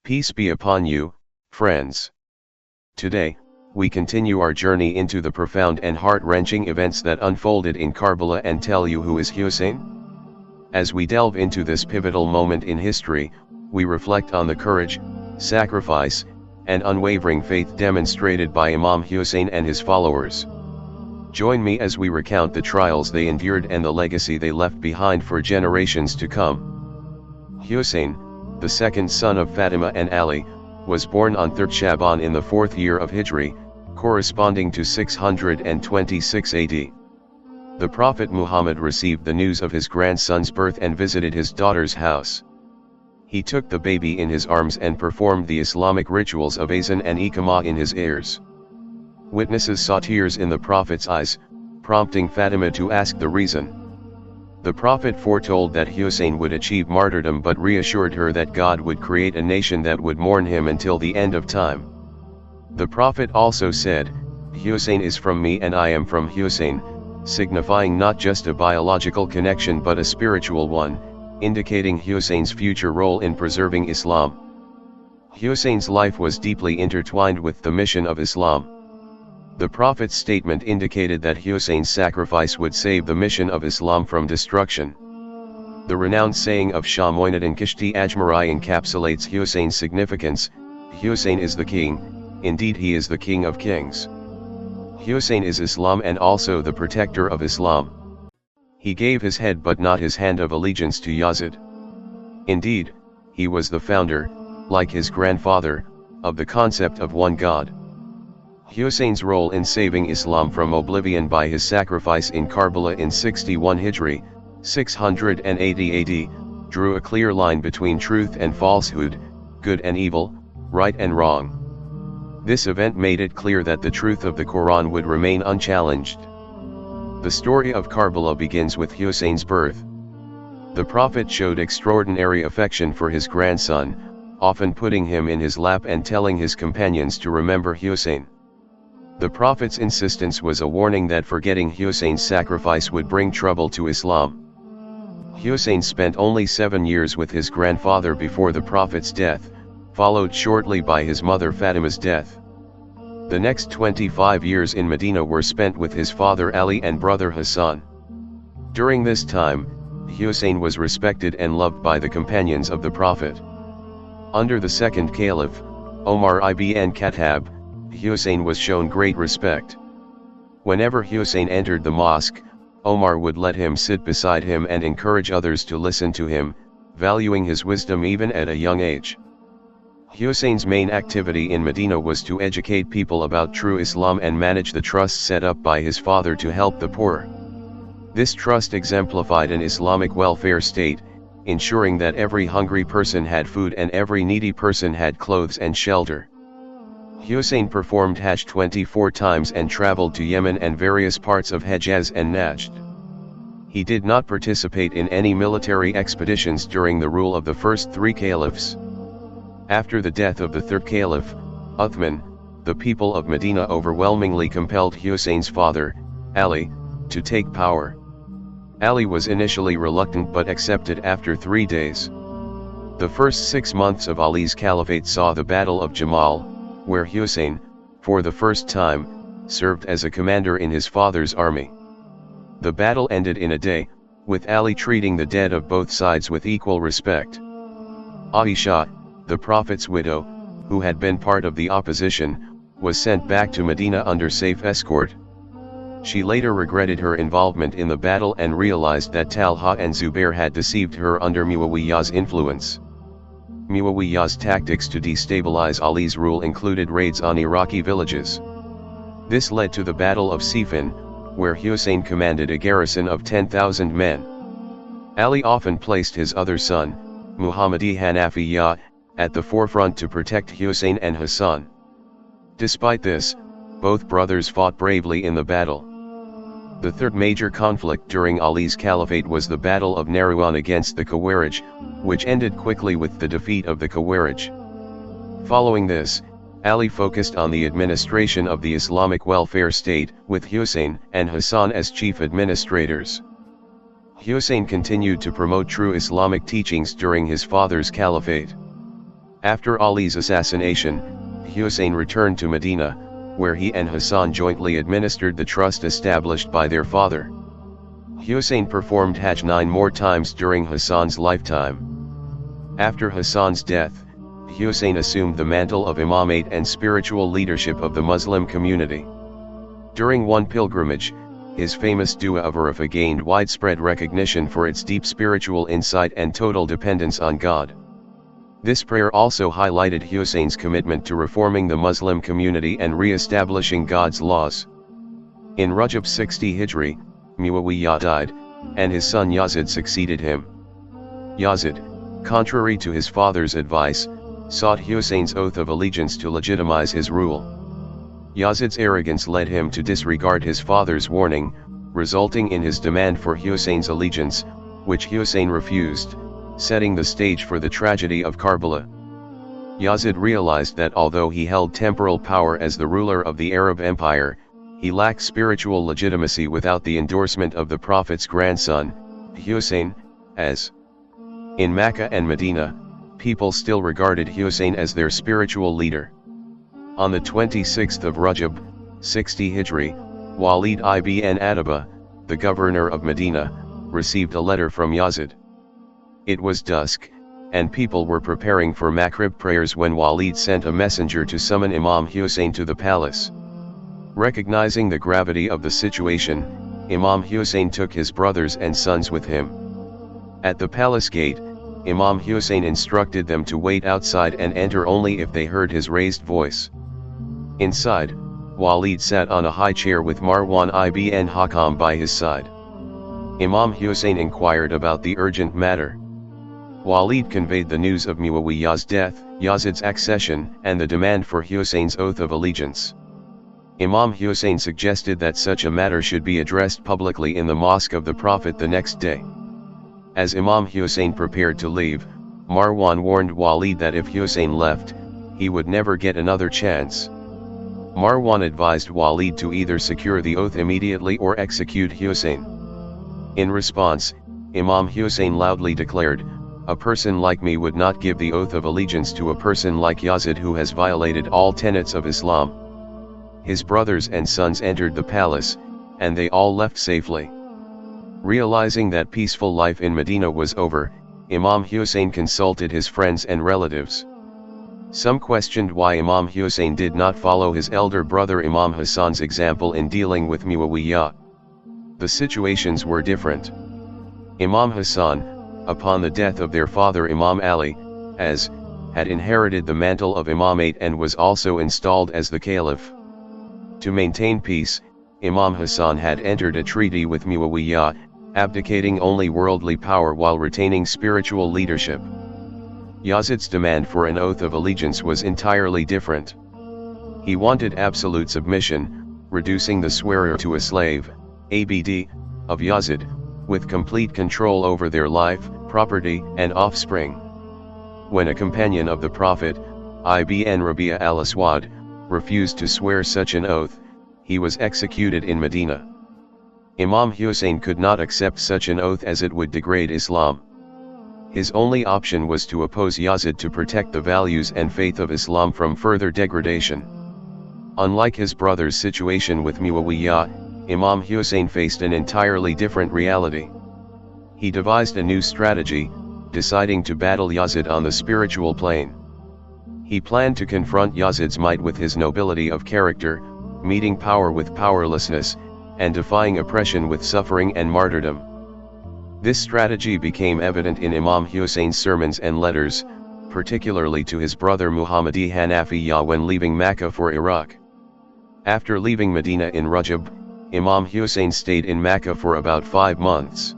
Peace be upon you, friends. Today, we continue our journey into the profound and heart-wrenching events that unfolded in Karbala and tell you who is Hussein. As we delve into this pivotal moment in history, we reflect on the courage, sacrifice, and unwavering faith demonstrated by Imam Husayn and his followers. Join me as we recount the trials they endured and the legacy they left behind for generations to come. Hussein, the second son of Fatima and Ali, was born on 3rd Shabaan in the 4th year of Hijri, corresponding to 626 AD. The Prophet Muhammad received the news of his grandson's birth and visited his daughter's house. He took the baby in his arms and performed the Islamic rituals of Azan and Iqamah in his ears. Witnesses saw tears in the Prophet's eyes, prompting Fatima to ask the reason. The Prophet foretold that Hussein would achieve martyrdom but reassured her that God would create a nation that would mourn him until the end of time. The Prophet also said, "Hussein is from me and I am from Hussein," signifying not just a biological connection but a spiritual one, indicating Hussein's future role in preserving Islam. Hussein's life was deeply intertwined with the mission of Islam. The Prophet's statement indicated that Hussein's sacrifice would save the mission of Islam from destruction. The renowned saying of Shah Moinuddin Kishti Ajmari encapsulates Hussein's significance: Hussein is the king, indeed he is the king of kings. Hussein is Islam and also the protector of Islam. He gave his head but not his hand of allegiance to Yazid. Indeed, he was the founder, like his grandfather, of the concept of one God. Hussein's role in saving Islam from oblivion by his sacrifice in Karbala in 61 Hijri, 680 AD, drew a clear line between truth and falsehood, good and evil, right and wrong. This event made it clear that the truth of the Quran would remain unchallenged. The story of Karbala begins with Hussein's birth. The Prophet showed extraordinary affection for his grandson, often putting him in his lap and telling his companions to remember Hussein. The Prophet's insistence was a warning that forgetting Hussein's sacrifice would bring trouble to Islam. Hussein spent only 7 years with his grandfather before the Prophet's death, followed shortly by his mother Fatima's death. The next 25 years in Medina were spent with his father Ali and brother Hasan. During this time, Hussein was respected and loved by the companions of the Prophet. Under the second Caliph, Omar ibn Khattab, Hussein was shown great respect. Whenever Hussein entered the mosque, Omar would let him sit beside him and encourage others to listen to him, valuing his wisdom even at a young age. Hussein's main activity in Medina was to educate people about true Islam and manage the trust set up by his father to help the poor. This trust exemplified an Islamic welfare state, ensuring that every hungry person had food and every needy person had clothes and shelter. Hussein performed Hajj 24 times and traveled to Yemen and various parts of Hejaz and Najd. He did not participate in any military expeditions during the rule of the first 3 caliphs. After the death of the 3rd caliph, Uthman, the people of Medina overwhelmingly compelled Hussein's father, Ali, to take power. Ali was initially reluctant but accepted after 3 days. The first 6 months of Ali's caliphate saw the Battle of Jamal, where Hussein, for the first time, served as a commander in his father's army. The battle ended in a day, with Ali treating the dead of both sides with equal respect. Aisha, the Prophet's widow, who had been part of the opposition, was sent back to Medina under safe escort. She later regretted her involvement in the battle and realized that Talha and Zubair had deceived her under Muawiyah's influence. Muawiyah's tactics to destabilize Ali's rule included raids on Iraqi villages. This led to the Battle of Siffin, where Hussein commanded a garrison of 10,000 men. Ali often placed his other son, Muhammadi Hanafiya, at the forefront to protect Hussein and Hasan. Despite this, both brothers fought bravely in the battle. The third major conflict during Ali's caliphate was the Battle of Nariwan against the Khawarij, which ended quickly with the defeat of the Khawarij. Following this, Ali focused on the administration of the Islamic welfare state, with Hussein and Hasan as chief administrators. Hussein continued to promote true Islamic teachings during his father's caliphate. After Ali's assassination, Hussein returned to Medina, where he and Hasan jointly administered the trust established by their father. Hussein performed Hajj 9 more times during Hasan's lifetime. After Hasan's death, Hussein assumed the mantle of imamate and spiritual leadership of the Muslim community. During one pilgrimage, his famous dua of Arafah gained widespread recognition for its deep spiritual insight and total dependence on God. This prayer also highlighted Hussein's commitment to reforming the Muslim community and re-establishing God's laws. In Rajab 60 Hijri, Muawiyah died, and his son Yazid succeeded him. Yazid, contrary to his father's advice, sought Hussein's oath of allegiance to legitimize his rule. Yazid's arrogance led him to disregard his father's warning, resulting in his demand for Hussein's allegiance, which Hussein refused, setting the stage for the tragedy of Karbala. Yazid realized that although he held temporal power as the ruler of the Arab Empire, he lacked spiritual legitimacy without the endorsement of the Prophet's grandson, Hussein, as in Makka and Medina, people still regarded Hussein as their spiritual leader. On the 26th of Rajab, 60 Hijri, Walid ibn Adaba, the governor of Medina, received a letter from Yazid. It was dusk, and people were preparing for Maghrib prayers when Walid sent a messenger to summon Imam Husayn to the palace. Recognizing the gravity of the situation, Imam Husayn took his brothers and sons with him. At the palace gate, Imam Husayn instructed them to wait outside and enter only if they heard his raised voice. Inside, Walid sat on a high chair with Marwan ibn Hakam by his side. Imam Husayn inquired about the urgent matter. Walid conveyed the news of Muawiyah's death, Yazid's accession, and the demand for Husayn's oath of allegiance. Imam Husayn suggested that such a matter should be addressed publicly in the mosque of the Prophet the next day. As Imam Husayn prepared to leave, Marwan warned Walid that if Husayn left, he would never get another chance. Marwan advised Walid to either secure the oath immediately or execute Husayn. In response, Imam Husayn loudly declared, "A person like me would not give the oath of allegiance to a person like Yazid who has violated all tenets of Islam." His brothers and sons entered the palace, and they all left safely. Realizing that peaceful life in Medina was over, Imam Husayn consulted his friends and relatives. Some questioned why Imam Husayn did not follow his elder brother Imam Hasan's example in dealing with Muawiyah. The situations were different. Imam Hasan, upon the death of their father Imam Ali, had inherited the mantle of imamate and was also installed as the caliph. To maintain peace, Imam Hasan had entered a treaty with Muawiyah, abdicating only worldly power while retaining spiritual leadership. Yazid's demand for an oath of allegiance was entirely different. He wanted absolute submission, reducing the swearer to a slave, abd, of Yazid, with complete control over their life, property, and offspring. When a companion of the Prophet, Ibn Rabi'a al-Aswad, refused to swear such an oath, he was executed in Medina. Imam Husayn could not accept such an oath as it would degrade Islam. His only option was to oppose Yazid to protect the values and faith of Islam from further degradation. Unlike his brother's situation with Muawiyah, Imam Husayn faced an entirely different reality. He devised a new strategy, deciding to battle Yazid on the spiritual plane. He planned to confront Yazid's might with his nobility of character, meeting power with powerlessness, and defying oppression with suffering and martyrdom. This strategy became evident in Imam Husayn's sermons and letters, particularly to his brother Muhammadi Hanafiya when leaving Makka for Iraq. After leaving Medina in Rajab, Imam Husayn stayed in Makka for about 5 months.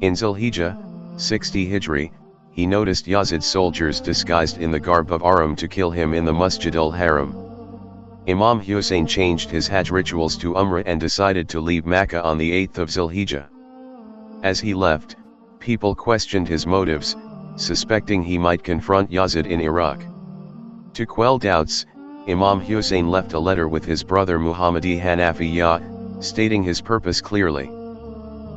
In Zulhijjah, 60 Hijri, he noticed Yazid's soldiers disguised in the garb of Aram to kill him in the Masjid al-Haram. Imam Husayn changed his Hajj rituals to Umrah and decided to leave Makka on the 8th of Zulhijjah. As he left, people questioned his motives, suspecting he might confront Yazid in Iraq. To quell doubts, Imam Husayn left a letter with his brother Muhammadi Hanafiya, stating his purpose clearly.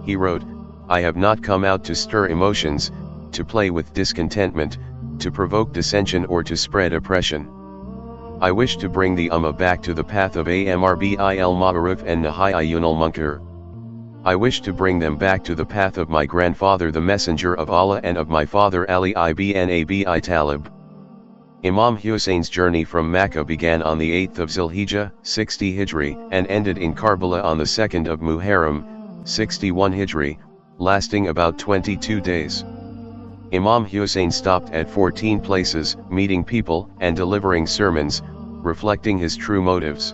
He wrote, "I have not come out to stir emotions, to play with discontentment, to provoke dissension or to spread oppression. I wish to bring the Ummah back to the path of Amr bil Ma'ruf and Nahy al Munkar. I wish to bring them back to the path of my grandfather the Messenger of Allah and of my father Ali ibn Abi Talib. Imam Husayn's journey from Makka began on the 8th of Zulhijjah, 60 Hijri, and ended in Karbala on the 2nd of Muharram, 61 Hijri, lasting about 22 days. Imam Husayn stopped at 14 places, meeting people and delivering sermons, reflecting his true motives.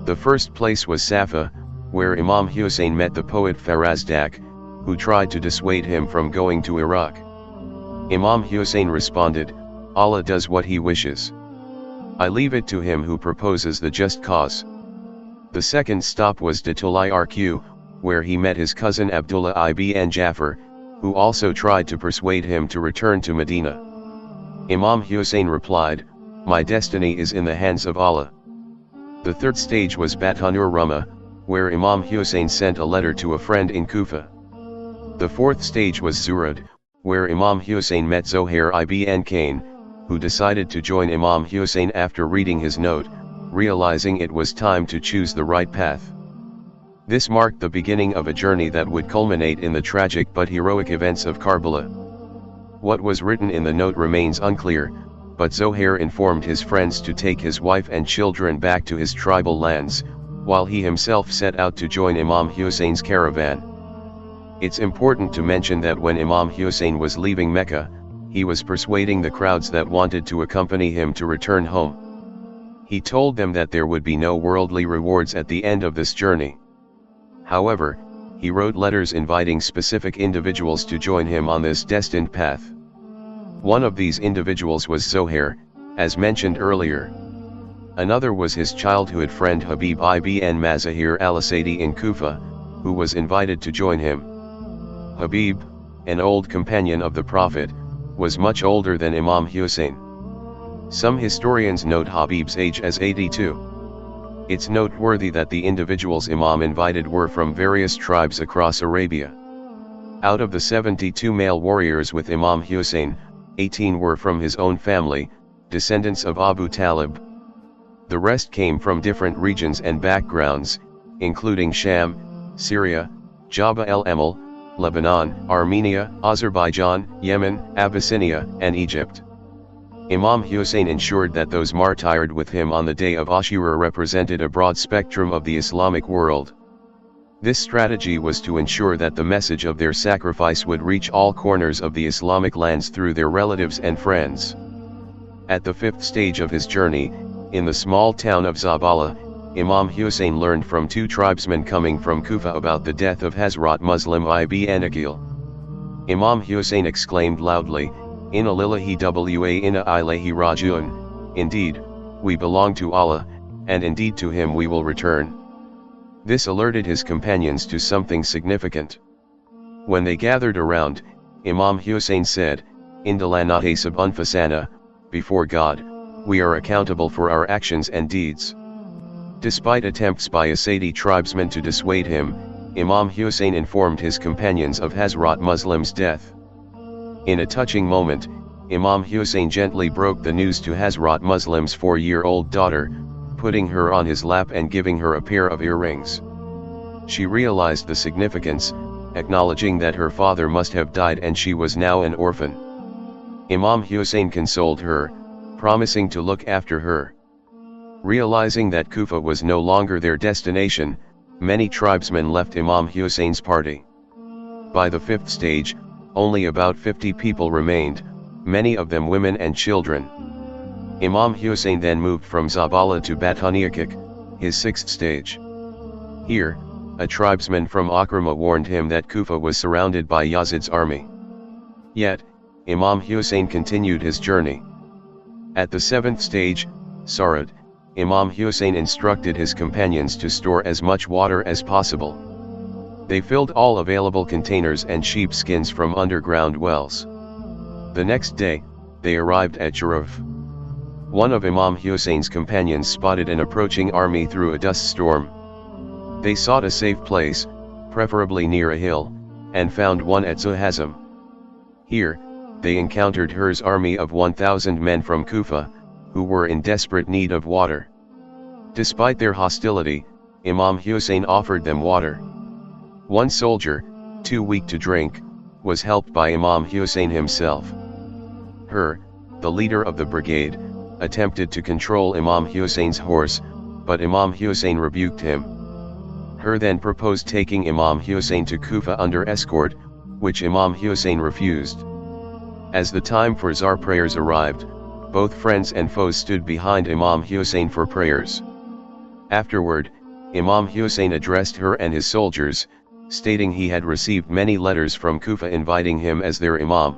The first place was Safa, where Imam Husayn met the poet Farazdak, who tried to dissuade him from going to Iraq. Imam Husayn responded, "Allah does what he wishes. I leave it to him who proposes the just cause." The second stop was Datulai Rq, where he met his cousin Abdullah ibn Jafar, who also tried to persuade him to return to Medina. Imam Husayn replied, "My destiny is in the hands of Allah." The third stage was Batanur Rumah, where Imam Husayn sent a letter to a friend in Kufa. The fourth stage was Zurad, where Imam Husayn met Zohair ibn Kane, who decided to join Imam Husayn after reading his note, realizing it was time to choose the right path. This marked the beginning of a journey that would culminate in the tragic but heroic events of Karbala. What was written in the note remains unclear, but Zohair informed his friends to take his wife and children back to his tribal lands, while he himself set out to join Imam Husayn's caravan. It's important to mention that when Imam Husayn was leaving Mecca, he was persuading the crowds that wanted to accompany him to return home. He told them that there would be no worldly rewards at the end of this journey. However, he wrote letters inviting specific individuals to join him on this destined path. One of these individuals was Zohair, as mentioned earlier. Another was his childhood friend Habib ibn Mazahir al-Asadi in Kufa, who was invited to join him. Habib, an old companion of the Prophet, was much older than Imam Husayn. Some historians note Habib's age as 82. It's noteworthy that the individuals Imam invited were from various tribes across Arabia. Out of the 72 male warriors with Imam Husayn, 18 were from his own family, descendants of Abu Talib. The rest came from different regions and backgrounds, including Sham, Syria, Jabba el-Emel, Lebanon, Armenia, Azerbaijan, Yemen, Abyssinia, and Egypt. Imam Husayn ensured that those martyred with him on the day of Ashura represented a broad spectrum of the Islamic world. This strategy was to ensure that the message of their sacrifice would reach all corners of the Islamic lands through their relatives and friends. At the fifth stage of his journey, in the small town of Zabala, Imam Husayn learned from two tribesmen coming from Kufa about the death of Hazrat Muslim ibn Aqeel. Imam Husayn exclaimed loudly, "Inna lillahi wa inna ilayhi raji'un, indeed, we belong to Allah, and indeed to Him we will return." This alerted his companions to something significant. When they gathered around, Imam Husayn said, "Indalana hasab unfasana, before God, we are accountable for our actions and deeds." Despite attempts by Asadi tribesmen to dissuade him, Imam Husayn informed his companions of Hazrat Muslim's death. In a touching moment, Imam Husayn gently broke the news to Hazrat Muslim's 4-year-old daughter, putting her on his lap and giving her a pair of earrings. She realized the significance, acknowledging that her father must have died and she was now an orphan. Imam Husayn consoled her, promising to look after her. Realizing that Kufa was no longer their destination, many tribesmen left Imam Husayn's party. By the fifth stage, only about 50 people remained, many of them women and children. Imam Husayn then moved from Zabala to Bataniakik, his sixth stage. Here, a tribesman from Akrama warned him that Kufa was surrounded by Yazid's army. Yet, Imam Husayn continued his journey. At the seventh stage, Sarad, Imam Husayn instructed his companions to store as much water as possible. They filled all available containers and sheepskins from underground wells. The next day, they arrived at Juruf. One of Imam Husayn's companions spotted an approaching army through a dust storm. They sought a safe place, preferably near a hill, and found one at Zuhazm. Here, they encountered Hur's army of 1,000 men from Kufa, who were in desperate need of water. Despite their hostility, Imam Husayn offered them water. One soldier, too weak to drink, was helped by Imam Husayn himself. Hur, the leader of the brigade, attempted to control Imam Husayn's horse, but Imam Husayn rebuked him. Hur then proposed taking Imam Husayn to Kufa under escort, which Imam Husayn refused. As the time for Zar prayers arrived, both friends and foes stood behind Imam Husayn for prayers. Afterward, Imam Husayn addressed Hur and his soldiers, stating he had received many letters from Kufa inviting him as their Imam.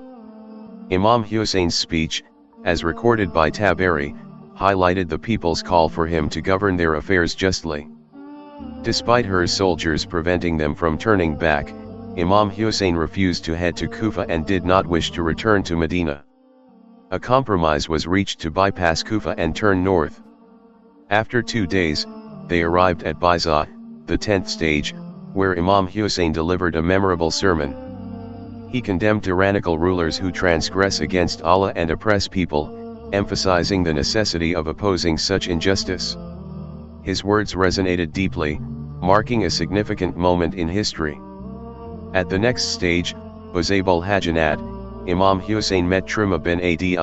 Imam Husayn's speech, as recorded by Tabari, highlighted the people's call for him to govern their affairs justly. Despite Hur's soldiers preventing them from turning back, Imam Husayn refused to head to Kufa and did not wish to return to Medina. A compromise was reached to bypass Kufa and turn north. After 2 days, they arrived at Baizah, the 10th stage, where Imam Husayn delivered a memorable sermon. He condemned tyrannical rulers who transgress against Allah and oppress people, emphasizing the necessity of opposing such injustice. His words resonated deeply, marking a significant moment in history. At the next stage, Uzayb Hajjanat, Imam Husayn met Trimah bin Adi.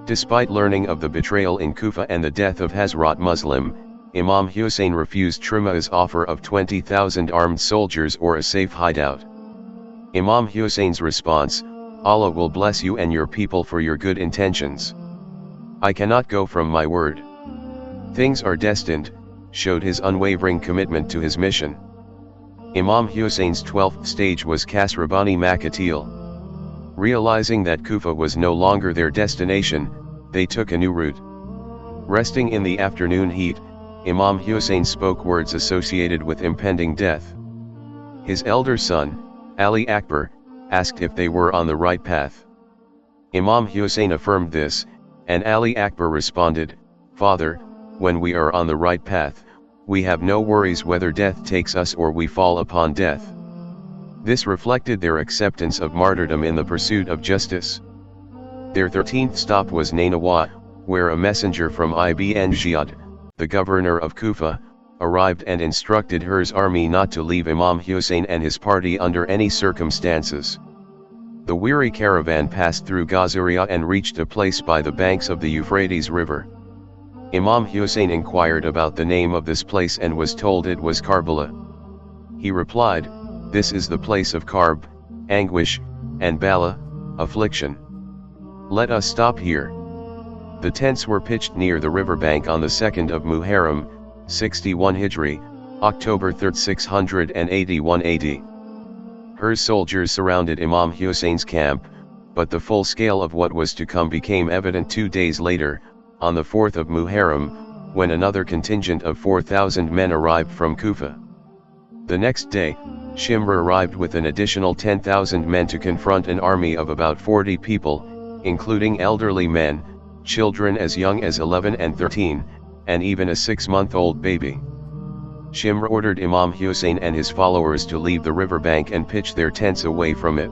Despite learning of the betrayal in Kufa and the death of Hazrat Muslim, Imam Husayn refused Trimah's offer of 20,000 armed soldiers or a safe hideout. Imam Husayn's response, "Allah will bless you and your people for your good intentions. I cannot go from my word. Things are destined," showed his unwavering commitment to his mission. Imam Husayn's 12th stage was Kasrabani Makatil. Realizing that Kufa was no longer their destination, they took a new route. Resting in the afternoon heat, Imam Husayn spoke words associated with impending death. His elder son, Ali Akbar, asked if they were on the right path. Imam Husayn affirmed this, and Ali Akbar responded, "Father, when we are on the right path, we have no worries whether death takes us or we fall upon death." This reflected their acceptance of martyrdom in the pursuit of justice. Their 13th stop was Nainawa, where a messenger from Ibn Ziyad, the governor of Kufa, arrived and instructed Hur's army not to leave Imam Husayn and his party under any circumstances. The weary caravan passed through Ghazuriya and reached a place by the banks of the Euphrates River. Imam Husayn inquired about the name of this place and was told it was Karbala. He replied, "This is the place of Karb, anguish, and Bala, affliction. Let us stop here." The tents were pitched near the riverbank on the 2nd of Muharram, 61 Hijri, October 3, 681 AD. Hur's soldiers surrounded Imam Husayn's camp, but the full scale of what was to come became evident 2 days later, on the 4th of Muharram, when another contingent of 4,000 men arrived from Kufa. The next day, Shimr arrived with an additional 10,000 men to confront an army of about 40 people, including elderly men, children as young as 11 and 13, and even a 6-month-old baby. Shimr ordered Imam Husayn and his followers to leave the riverbank and pitch their tents away from it.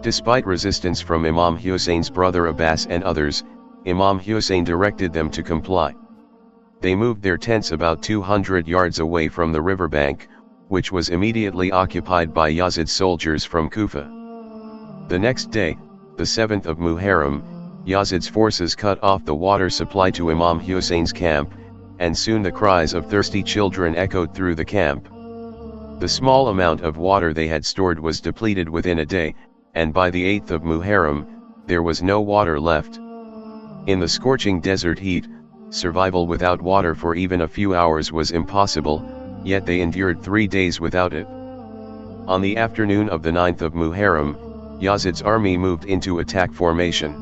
Despite resistance from Imam Husayn's brother Abbas and others, Imam Husayn directed them to comply. They moved their tents about 200 yards away from the riverbank, which was immediately occupied by Yazid soldiers from Kufa. The next day, the 7th of Muharram, Yazid's forces cut off the water supply to Imam Husayn's camp, and soon the cries of thirsty children echoed through the camp. The small amount of water they had stored was depleted within a day, and by the 8th of Muharram, there was no water left. In the scorching desert heat, survival without water for even a few hours was impossible, yet they endured 3 days without it. On the afternoon of the 9th of Muharram, Yazid's army moved into attack formation.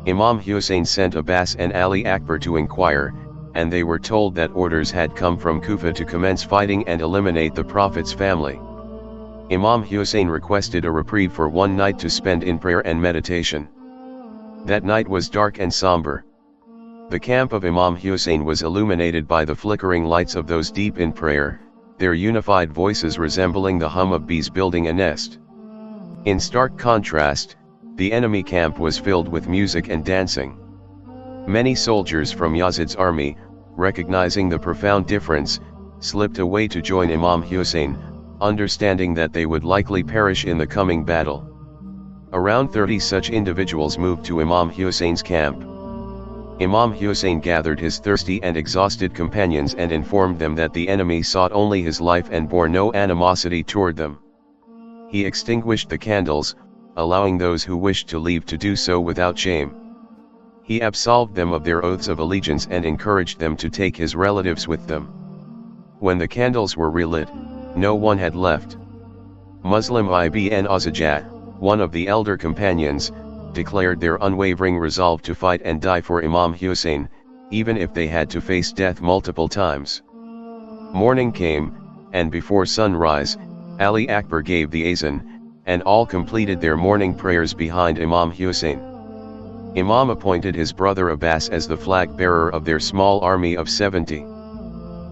Imam Husayn sent Abbas and Ali Akbar to inquire, and they were told that orders had come from Kufa to commence fighting and eliminate the Prophet's family. Imam Husayn requested a reprieve for one night to spend in prayer and meditation. That night was dark and somber. The camp of Imam Husayn was illuminated by the flickering lights of those deep in prayer, their unified voices resembling the hum of bees building a nest. In stark contrast, the enemy camp was filled with music and dancing. Many soldiers from Yazid's army, recognizing the profound difference, slipped away to join Imam Husayn, understanding that they would likely perish in the coming battle. Around 30 such individuals moved to Imam Husayn's camp. Imam Husayn gathered his thirsty and exhausted companions and informed them that the enemy sought only his life and bore no animosity toward them. He extinguished the candles, allowing those who wished to leave to do so without shame. He absolved them of their oaths of allegiance and encouraged them to take his relatives with them. When the candles were relit, no one had left. Muslim ibn Azajah, one of the elder companions, declared their unwavering resolve to fight and die for Imam Husayn, even if they had to face death multiple times. Morning came, and before sunrise, Ali Akbar gave the azan, and all completed their morning prayers behind Imam Husayn. Imam appointed his brother Abbas as the flag bearer of their small army of 70.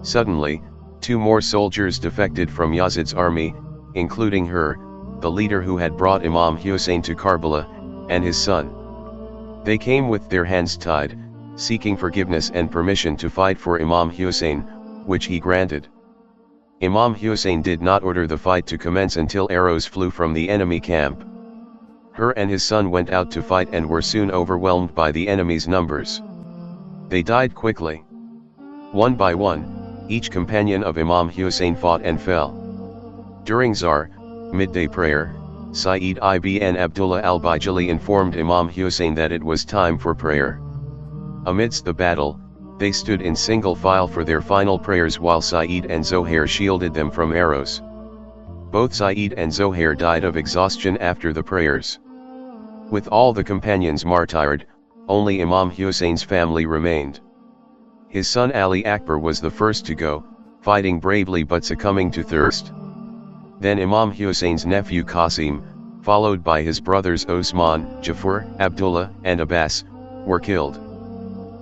Suddenly, 2 more soldiers defected from Yazid's army, including her, the leader who had brought Imam Husayn to Karbala, and his son. They came with their hands tied, seeking forgiveness and permission to fight for Imam Husayn, which he granted. Imam Husayn did not order the fight to commence until arrows flew from the enemy camp. Her and his son went out to fight and were soon overwhelmed by the enemy's numbers. They died quickly. One by one, each companion of Imam Husayn fought and fell. During Zahar, midday prayer, Sayyid ibn Abdullah al-Bajali informed Imam Husayn that it was time for prayer. Amidst the battle, they stood in single file for their final prayers while Sayyid and Zohair shielded them from arrows. Both Sayyid and Zohair died of exhaustion after the prayers. With all the companions martyred, only Imam Husayn's family remained. His son Ali Akbar was the first to go, fighting bravely but succumbing to thirst. Then Imam Husayn's nephew Qasim, followed by his brothers Osman, Jafar, Abdullah, and Abbas, were killed.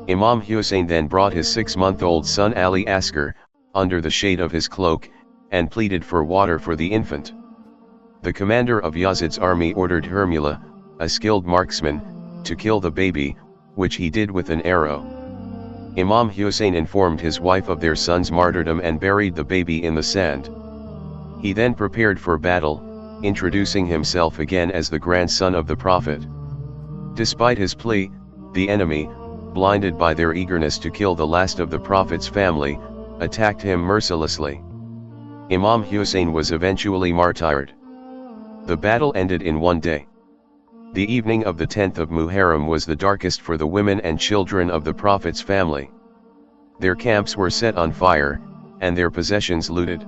Imam Husayn then brought his 6-month-old son Ali Asghar, under the shade of his cloak, and pleaded for water for the infant. The commander of Yazid's army ordered Hermula, a skilled marksman, to kill the baby, which he did with an arrow. Imam Husayn informed his wife of their son's martyrdom and buried the baby in the sand. He then prepared for battle, introducing himself again as the grandson of the Prophet. Despite his plea, the enemy, blinded by their eagerness to kill the last of the Prophet's family, attacked him mercilessly. Imam Husayn was eventually martyred. The battle ended in one day. The evening of the 10th of Muharram was the darkest for the women and children of the Prophet's family. Their camps were set on fire, and their possessions looted.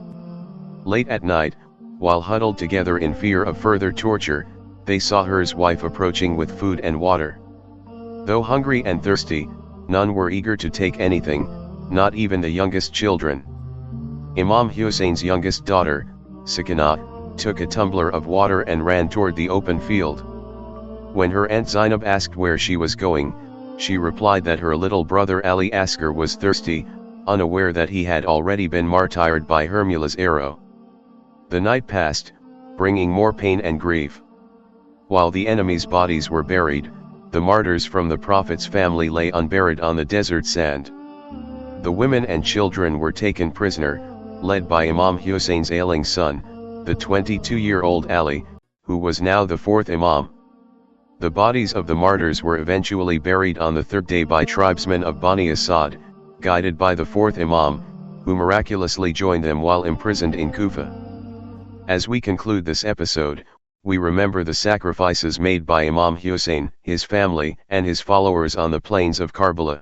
Late at night, while huddled together in fear of further torture, they saw his wife approaching with food and water. Though hungry and thirsty, none were eager to take anything, not even the youngest children. Imam Husayn's youngest daughter, Sakinah, took a tumbler of water and ran toward the open field. When her aunt Zainab asked where she was going, she replied that her little brother Ali Asghar was thirsty, unaware that he had already been martyred by Hermula's arrow. The night passed, bringing more pain and grief. While the enemy's bodies were buried, the martyrs from the Prophet's family lay unburied on the desert sand. The women and children were taken prisoner, led by Imam Husayn's ailing son, the 22-year-old Ali, who was now the 4th Imam. The bodies of the martyrs were eventually buried on the 3rd day by tribesmen of Bani Asad, guided by the 4th Imam, who miraculously joined them while imprisoned in Kufa. As we conclude this episode, we remember the sacrifices made by Imam Husayn, his family, and his followers on the plains of Karbala.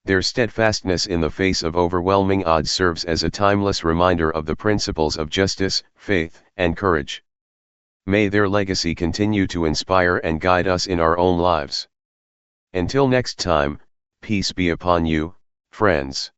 Their steadfastness in the face of overwhelming odds serves as a timeless reminder of the principles of justice, faith, and courage. May their legacy continue to inspire and guide us in our own lives. Until next time, peace be upon you, friends.